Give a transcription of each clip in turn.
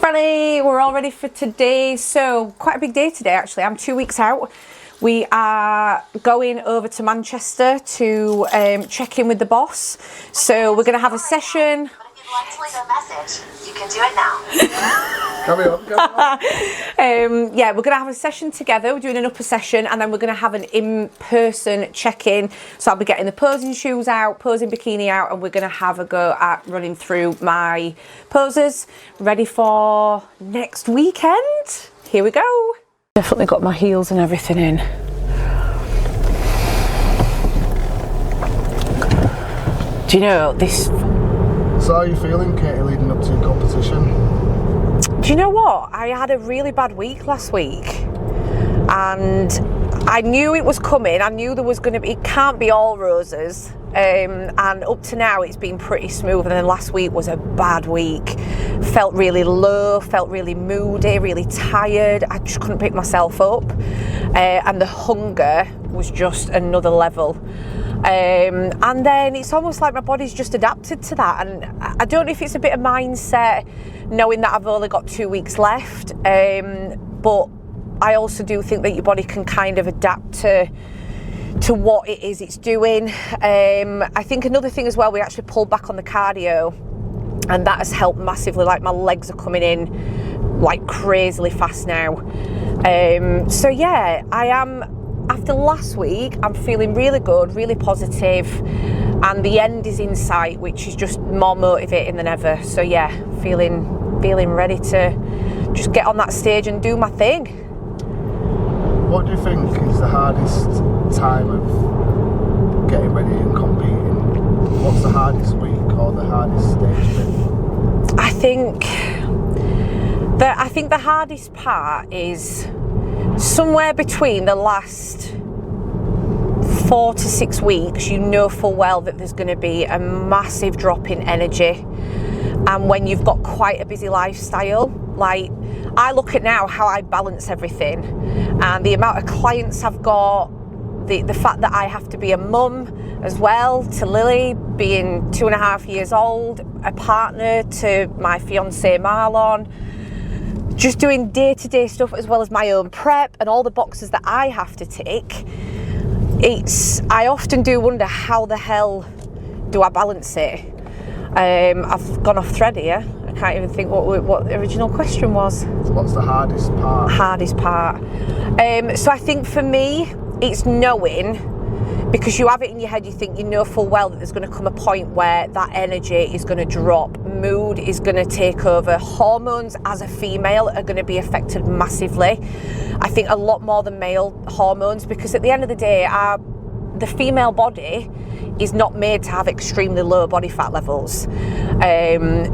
Franny, we're all ready for today. So quite a big day today actually. I'm 2 weeks out. We are going over to Manchester to check in with the boss. So we're going to have a session. But if you'd like to leave a message, you can do it now. Carry on. Yeah, we're going to have a session together. We're doing an upper session and then we're going to have an in-person check-in. So I'll be getting the posing shoes out, posing bikini out, and we're going to have a go at running through my poses. Ready for next weekend? Here we go. Definitely got my heels and everything in. Do you know this? So how are you feeling, Katie, leading up to your competition? Do you know what? I had a really bad week last week and I knew it was coming. I knew there was going to be, it can't be all roses. And up to now it's been pretty smooth, and then last week was a bad week. Felt really low, felt really moody, really tired. I just couldn't pick myself up, and the hunger was just another level. And then it's almost like my body's just adapted to that, and I don't know if it's a bit of mindset knowing that I've only got 2 weeks left, but I also do think that your body can kind of adapt to what it is it's doing. I think another thing as well, we actually pulled back on the cardio and that has helped massively. Like my legs are coming in like crazily fast now. So yeah, I am, after last week, I'm feeling really good, really positive, and the end is in sight, which is just more motivating than ever. So yeah, feeling ready to just get on that stage and do my thing. What do you think is the hardest time of getting ready and competing? What's the hardest week or the hardest stage bit? I think the hardest part is somewhere between the last 4 to 6 weeks. You know full well that there's going to be a massive drop in energy, and when you've got quite a busy lifestyle, like I look at now how I balance everything and the amount of clients I've got, the fact that I have to be a mum as well to Lily, being 2.5 years old, a partner to my fiance Marlon, just doing day-to-day stuff as well as my own prep and all the boxes that I have to tick. I often do wonder, how the hell do I balance it? I've gone off thread here. I can't even think what the original question was. What's the hardest part? Hardest part. So I think for me, it's knowing, because you have it in your head, you think, you know full well that there's going to come a point where that energy is going to drop, mood is going to take over, hormones as a female are going to be affected massively. I think a lot more than male hormones, because at the end of the day, the female body is not made to have extremely low body fat levels.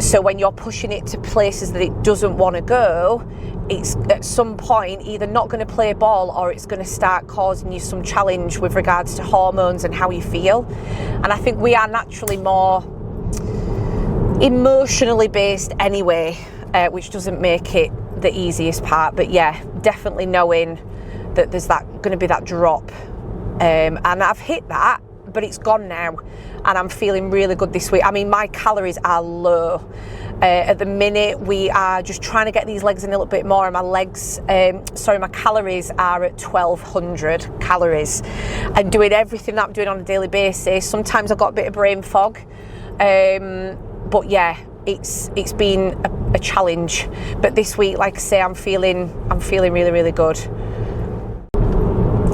So when you're pushing it to places that it doesn't want to go, it's at some point either not going to play ball or it's going to start causing you some challenge with regards to hormones and how you feel. And I think we are naturally more emotionally based anyway, which doesn't make it the easiest part. But yeah, definitely knowing that there's going to be that drop. And I've hit that, but it's gone now and I'm feeling really good this week. I mean, my calories are low. At the minute, we are just trying to get these legs in a little bit more, and my calories are at 1,200 calories. And doing everything that I'm doing on a daily basis, sometimes I've got a bit of brain fog. But yeah, it's been a challenge. But this week, like I say, I'm feeling really, really good.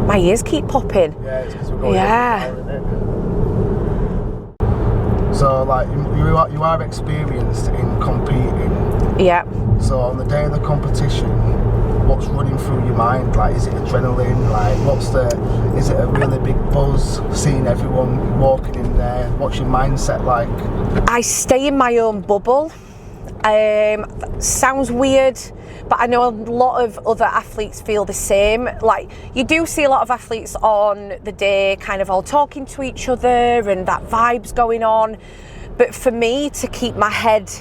My ears keep popping. Yeah, it's because we're going isn't it? So, like, you are experienced in competing. Yeah. So, on the day of the competition, what's running through your mind? Like, is it adrenaline? Like, is it a really big buzz seeing everyone walking in there? What's your mindset like? I stay in my own bubble. Sounds weird, but I know a lot of other athletes feel the same. Like, you do see a lot of athletes on the day kind of all talking to each other and that vibe's going on. But for me, to keep my head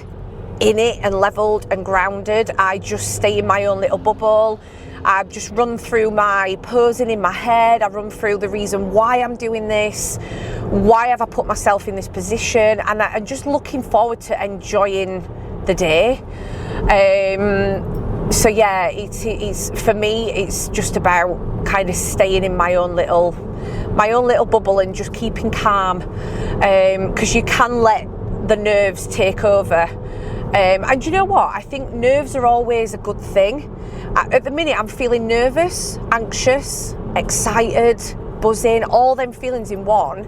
in it and leveled and grounded, I just stay in my own little bubble. I just run through my posing in my head. I run through the reason why I'm doing this. Why have I put myself in this position? And I'm just looking forward to enjoying the day. So yeah, it's for me, it's just about kind of staying in my own little bubble and just keeping calm, because you can let the nerves take over. And you know what? I think nerves are always a good thing. At the minute, I'm feeling nervous, anxious, excited, buzzing, all them feelings in one.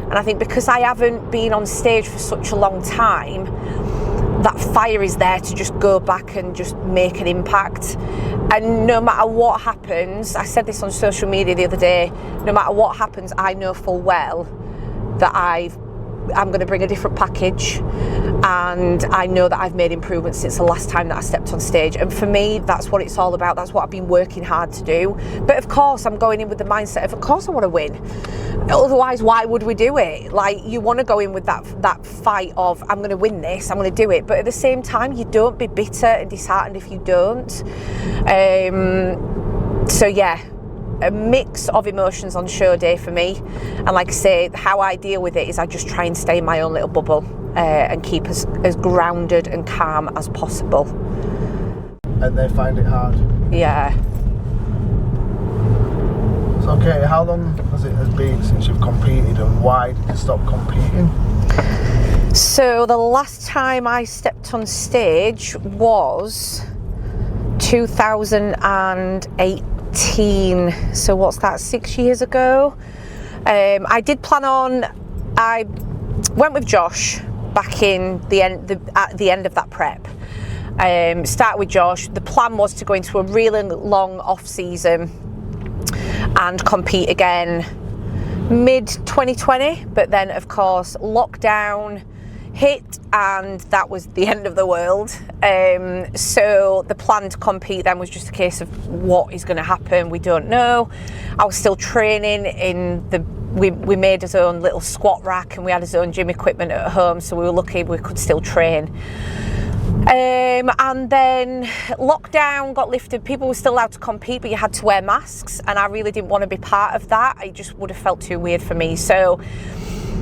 And I think because I haven't been on stage for such a long time, that fire is there to just go back and just make an impact. And no matter what happens, I said this on social media the other day, no matter what happens, I know full well that I'm going to bring a different package, and I know that I've made improvements since the last time that I stepped on stage. And for me, that's what it's all about. That's what I've been working hard to do. But of course, I'm going in with the mindset of course I want to win. Otherwise, why would we do it? Like, you want to go in with that fight of, I'm going to win this, I'm going to do it. But at the same time, you don't be bitter and disheartened if you don't. So yeah, a mix of emotions on show day for me. And like I say, how I deal with it is I just try and stay in my own little bubble, and keep as grounded and calm as possible. And they find it hard. Yeah. So, okay, how long has it been since you've competed, and why did you stop competing? So the last time I stepped on stage was 2018. So what's that, 6 years ago? I did plan on, I went with Josh back in at the end of that prep. Start with Josh. The plan was to go into a really long off season and compete again mid 2020, but then of course lockdown hit and that was the end of the world. So the plan to compete then was just a case of what is going to happen, we don't know. I was still training in we made his own little squat rack and we had his own gym equipment at home, so we were lucky we could still train. And then lockdown got lifted, people were still allowed to compete, but you had to wear masks, and I really didn't want to be part of that. It just would have felt too weird for me. So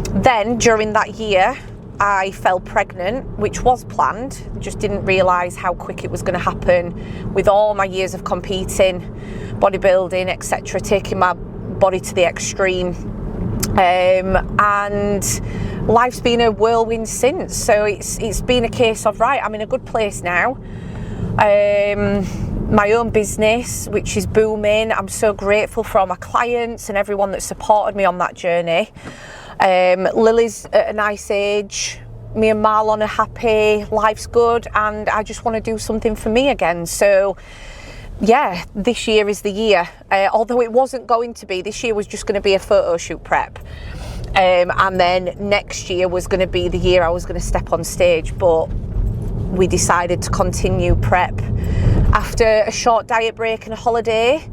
then during that year, I fell pregnant, which was planned, just didn't realise how quick it was going to happen with all my years of competing, bodybuilding, etc., taking my body to the extreme. And life's been a whirlwind since, so it's been a case of, right, I'm in a good place now. My own business, which is booming. I'm so grateful for all my clients and everyone that supported me on that journey. Lily's at a nice age, me and Marlon are happy, life's good, and I just want to do something for me again. So yeah, this year is the year. Although it wasn't going to be, this year was just going to be a photo shoot prep. And then next year was going to be the year I was going to step on stage, but we decided to continue prep after a short diet break and a holiday.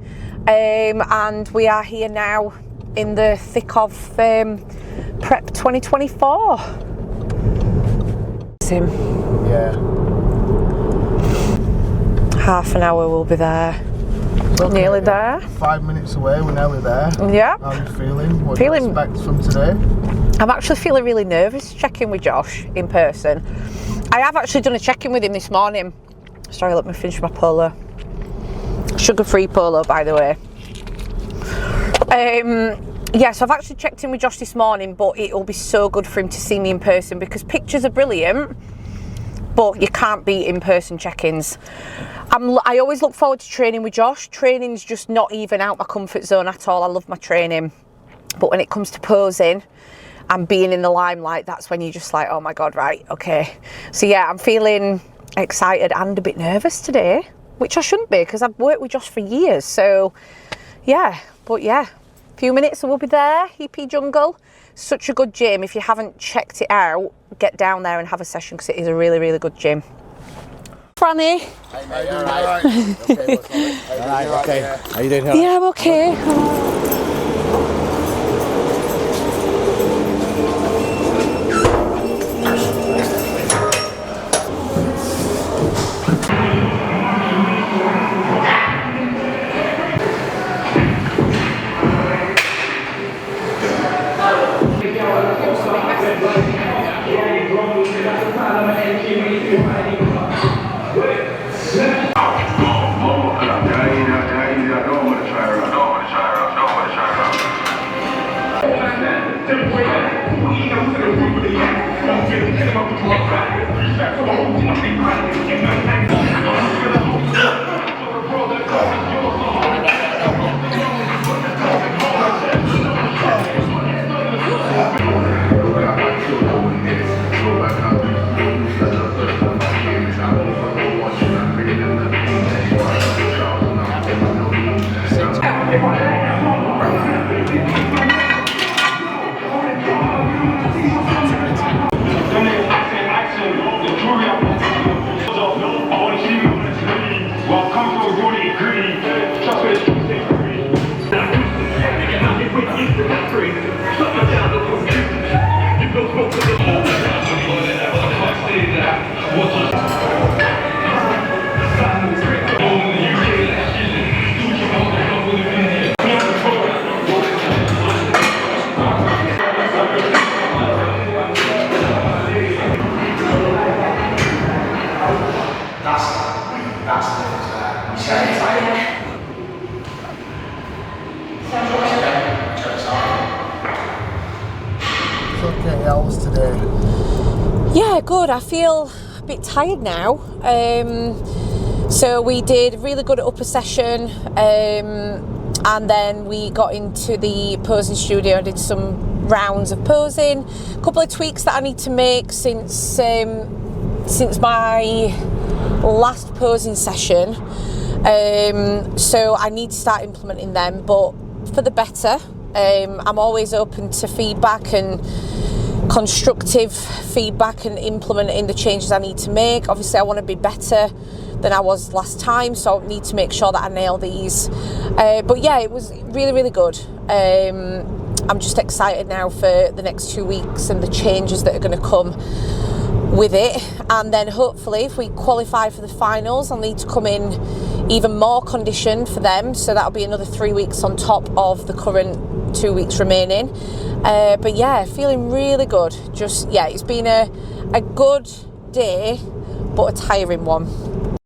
And we are here now in the thick of prep 2024. Yeah. Half an hour we'll be there. Okay. Nearly there. 5 minutes away, we're nearly there. Yeah. How are you feeling? What do you expect from today? I'm actually feeling really nervous checking with Josh in person. I have actually done a check-in with him this morning. Sorry, let me finish my polo. Sugar-free polo, by the way. Yeah, so I've actually checked in with Josh this morning, but it'll be so good for him to see me in person, because pictures are brilliant, but you can't beat in-person check-ins. I always look forward to training with Josh. Training's just not even out my comfort zone at all. I love my training. But when it comes to posing and being in the limelight, that's when you're just like, oh my God, right, okay. So yeah, I'm feeling excited and a bit nervous today, which I shouldn't be, because I've worked with Josh for years. So yeah, but yeah, a few minutes and we'll be there. EP Jungle, such a good gym. If you haven't checked it out, get down there and have a session, because it is a really, really good gym. Franny. Hey mate, all right. Okay, all right, okay. How you doing? Yeah, I'm okay. Good. Okay, how was today? Yeah, good. I feel a bit tired now. So we did really good at upper session, and then we got into the posing studio. I did some rounds of posing, a couple of tweaks that I need to make since my last posing session. So I need to start implementing them, but for the better. I'm always open to feedback and constructive feedback and implementing the changes I need to make. Obviously I want to be better than I was last time, so I need to make sure that I nail these. But yeah, it was really, really good. I'm just excited now for the next 2 weeks and the changes that are going to come with it. And then hopefully if we qualify for the finals, I'll need to come in even more conditioned for them, so that'll be another 3 weeks on top of the current 2 weeks remaining. But yeah, feeling really good. Just, yeah, it's been a good day, but a tiring one.